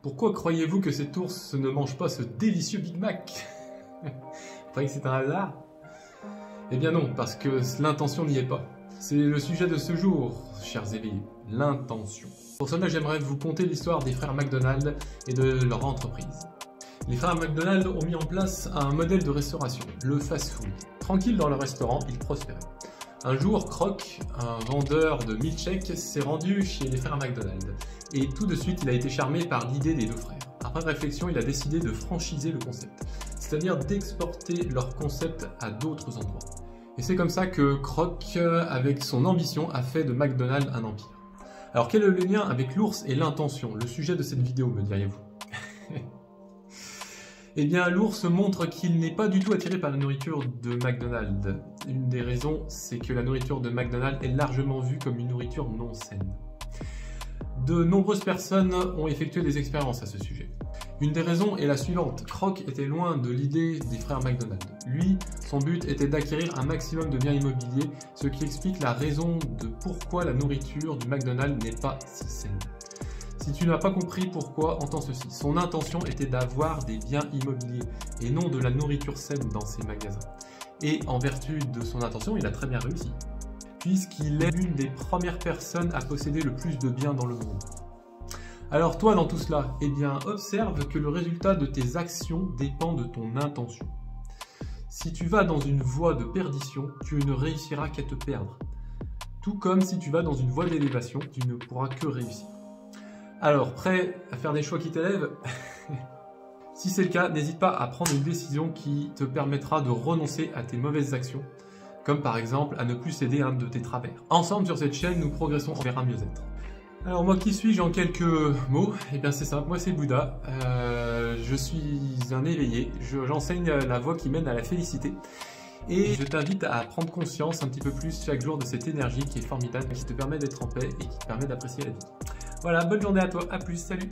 Pourquoi croyez-vous que cet ours ne mange pas ce délicieux Big Mac? Vous croyez que c'est un hasard? Eh bien non, parce que l'intention n'y est pas. C'est le sujet de ce jour, chers éveillés, l'intention. Pour cela, j'aimerais vous conter l'histoire des frères McDonald et de leur entreprise. Les frères McDonald ont mis en place un modèle de restauration, le fast-food. Tranquille dans leur restaurant, ils prospéraient. Un jour, Croc, un vendeur de milkshake, s'est rendu chez les frères McDonald. Et tout de suite, il a été charmé par l'idée des deux frères. Après réflexion, il a décidé de franchiser le concept, c'est-à-dire d'exporter leur concept à d'autres endroits. Et c'est comme ça que Croc, avec son ambition, a fait de McDonald's un empire. Alors quel est le lien avec l'ours et l'intention, le sujet de cette vidéo, me diriez-vous? Eh bien, l'ours montre qu'il n'est pas du tout attiré par la nourriture de McDonald's. Une des raisons, c'est que la nourriture de McDonald's est largement vue comme une nourriture non saine. De nombreuses personnes ont effectué des expériences à ce sujet. Une des raisons est la suivante. Croc était loin de l'idée des frères McDonald. Lui, son but était d'acquérir un maximum de biens immobiliers, ce qui explique la raison de pourquoi la nourriture du McDonald's n'est pas si saine. Si tu n'as pas compris pourquoi, entends ceci. Son intention était d'avoir des biens immobiliers et non de la nourriture saine dans ses magasins. Et en vertu de son intention, il a très bien réussi, puisqu'il est l'une des premières personnes à posséder le plus de biens dans le monde. Alors toi, dans tout cela, eh bien, observe que le résultat de tes actions dépend de ton intention. Si tu vas dans une voie de perdition, tu ne réussiras qu'à te perdre. Tout comme si tu vas dans une voie d'élévation, tu ne pourras que réussir. Alors, prêt à faire des choix qui t'élèvent? Si c'est le cas, n'hésite pas à prendre une décision qui te permettra de renoncer à tes mauvaises actions, comme par exemple à ne plus céder à un de tes travers. Ensemble sur cette chaîne, nous progressons vers un mieux-être. Alors moi, qui suis-je en quelques mots? Eh bien c'est simple, moi c'est Bouddha, je suis un éveillé, j'enseigne la voie qui mène à la félicité. Et je t'invite à prendre conscience un petit peu plus chaque jour de cette énergie qui est formidable, qui te permet d'être en paix et qui te permet d'apprécier la vie. Voilà, bonne journée à toi, à plus, salut!